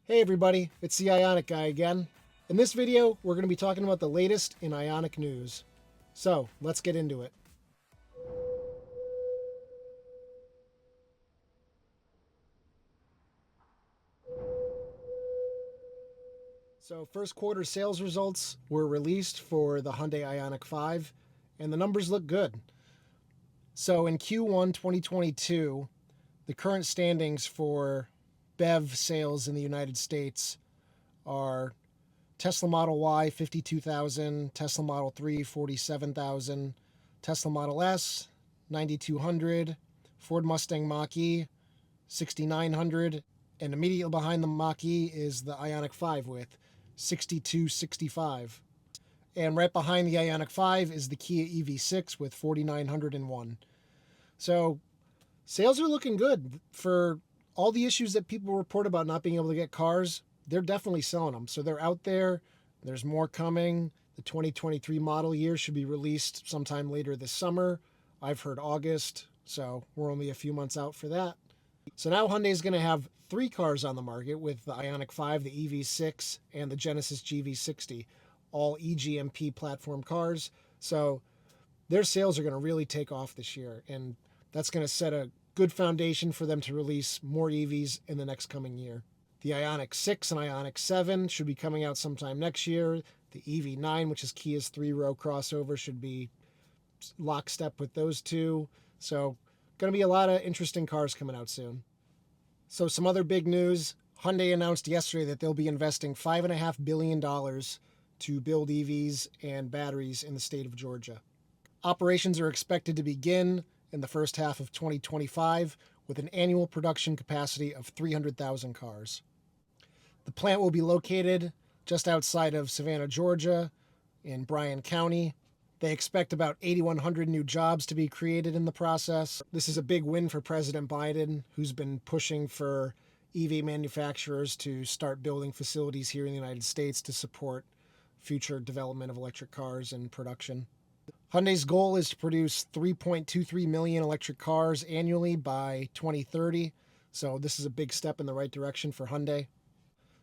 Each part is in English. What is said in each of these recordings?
Hey everybody, it's the Ioniq guy again. In this video, we're going to be talking about the latest in Ioniq news. So, let's get into it. So, first quarter sales results were released for the Hyundai Ioniq 5, and the numbers look good. So, in Q1 2022, the current standings for BEV sales in the United States are Tesla Model Y 52,000, Tesla Model 3 47,000, Tesla Model S 9,200, Ford Mustang Mach-E 6,900, and immediately behind the Mach-E is the Ioniq 5 with 6,265. And right behind the Ioniq 5 is the Kia EV6 with 4,901. So sales are looking good for all the issues that people report about not being able to get cars. They're definitely selling them. So they're out there. There's more coming. The 2023 model year should be released sometime later this summer. I've heard August, so we're only a few months out for that. So now Hyundai is going to have 3 cars on the market with the Ioniq 5, the EV6, and the Genesis GV60, all eGMP platform cars. So their sales are going to really take off this year, and that's going to set a good foundation for them to release more EVs in the next coming year. The Ioniq 6 and Ioniq 7 should be coming out sometime next year. The EV9, which is Kia's 3-row crossover, should be lockstep with those two. So going to be a lot of interesting cars coming out soon. So some other big news. Hyundai announced yesterday that they'll be investing $5.5 billion to build EVs and batteries in the state of Georgia. Operations are expected to begin in the first half of 2025 with an annual production capacity of 300,000 cars. The plant will be located just outside of Savannah, Georgia, in Bryan County. They expect about 8,100 new jobs to be created in the process. This is a big win for President Biden, who's been pushing for EV manufacturers to start building facilities here in the United States to support future development of electric cars and production. Hyundai's goal is to produce 3.23 million electric cars annually by 2030. So this is a big step in the right direction for Hyundai.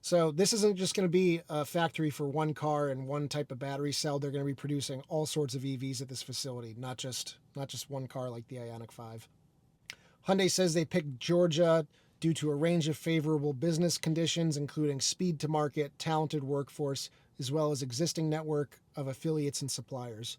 So this isn't just going to be a factory for one car and one type of battery cell. They're going to be producing all sorts of EVs at this facility, not just one car like the Ioniq 5. Hyundai says they picked Georgia due to a range of favorable business conditions, including speed to market, talented workforce, as well as existing network of affiliates and suppliers.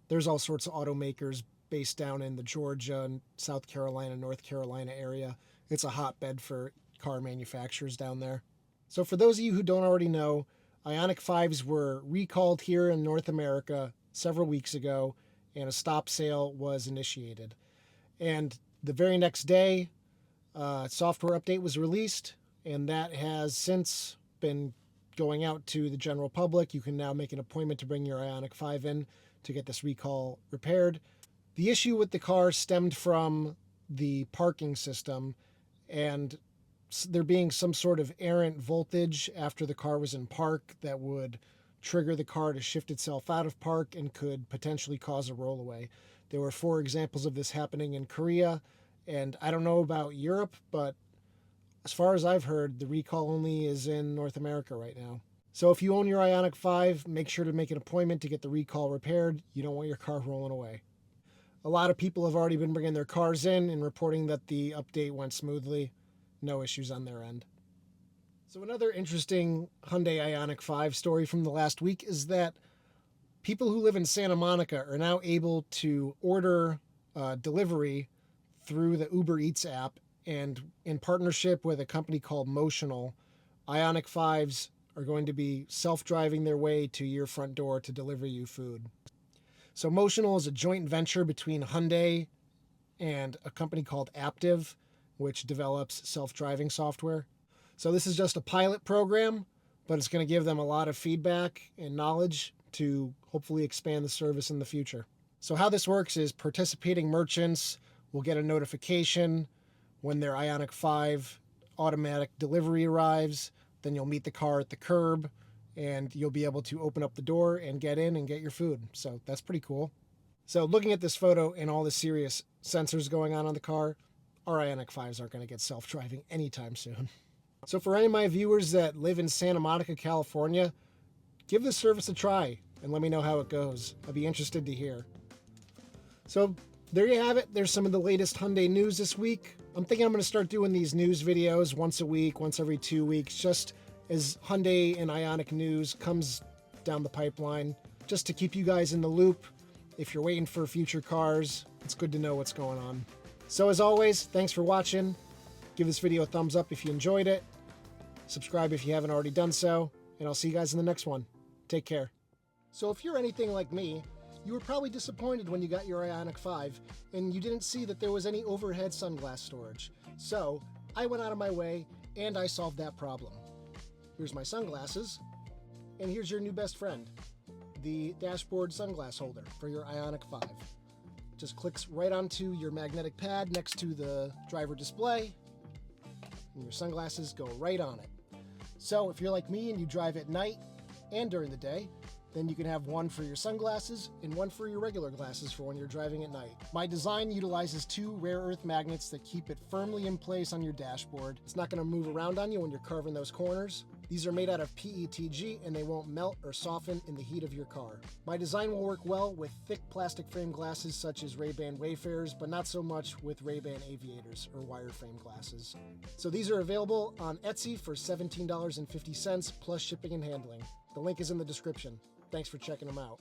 There's all sorts of automakers based down in the Georgia, South Carolina, North Carolina area. It's a hotbed for car manufacturers down there. So for those of you who don't already know, Ioniq 5s were recalled here in North America several weeks ago, and a stop sale was initiated. And the very next day, a software update was released, and that has since been going out to the general public. You can now make an appointment to bring your Ioniq 5 in to get this recall repaired. The issue with the car stemmed from the parking system, and there being some sort of errant voltage after the car was in park that would trigger the car to shift itself out of park and could potentially cause a rollaway. There were 4 examples of this happening in Korea, and I don't know about Europe, but as far as I've heard, the recall only is in North America right now. So if you own your Ioniq 5, make sure to make an appointment to get the recall repaired. You don't want your car rolling away. A lot of people have already been bringing their cars in and reporting that the update went smoothly. No issues on their end. So another interesting Hyundai Ioniq 5 story from the last week is that people who live in Santa Monica are now able to order delivery through the Uber Eats app, and in partnership with a company called Motional, Ioniq 5s are going to be self-driving their way to your front door to deliver you food. So Motional is a joint venture between Hyundai and a company called Aptiv, which develops self-driving software. So this is just a pilot program, but it's going to give them a lot of feedback and knowledge to hopefully expand the service in the future. So how this works is participating merchants will get a notification when their Ioniq 5 automatic delivery arrives. Then you'll meet the car at the curb, and you'll be able to open up the door and get in and get your food. So that's pretty cool. So looking at this photo and all the serious sensors going on the car, our Ioniq 5s aren't going to get self-driving anytime soon. So for any of my viewers that live in Santa Monica, California, give this service a try and let me know how it goes. I'd be interested to hear. So there you have it. There's some of the latest Hyundai news this week. I'm thinking I'm going to start doing these news videos once a week, once every 2 weeks, just as Hyundai and Ioniq news comes down the pipeline, just to keep you guys in the loop. If you're waiting for future cars, it's good to know what's going on. So as always, thanks for watching. Give this video a thumbs up if you enjoyed it. Subscribe if you haven't already done so, and I'll see you guys in the next one. Take care. So if you're anything like me, you were probably disappointed when you got your Ioniq 5 and you didn't see that there was any overhead sunglass storage. So I went out of my way and I solved that problem. Here's my sunglasses, and here's your new best friend, the dashboard sunglass holder for your Ioniq 5. Just clicks right onto your magnetic pad next to the driver display, and your sunglasses go right on it. So if you're like me and you drive at night and during the day, then you can have one for your sunglasses and one for your regular glasses for when you're driving at night. My design utilizes 2 rare earth magnets that keep it firmly in place on your dashboard. It's not going to move around on you when you're carving those corners. These are made out of PETG and they won't melt or soften in the heat of your car. My design will work well with thick plastic frame glasses such as Ray-Ban Wayfarers, but not so much with Ray-Ban Aviators or wireframe glasses. So these are available on Etsy for $17.50 plus shipping and handling. The link is in the description. Thanks for checking them out.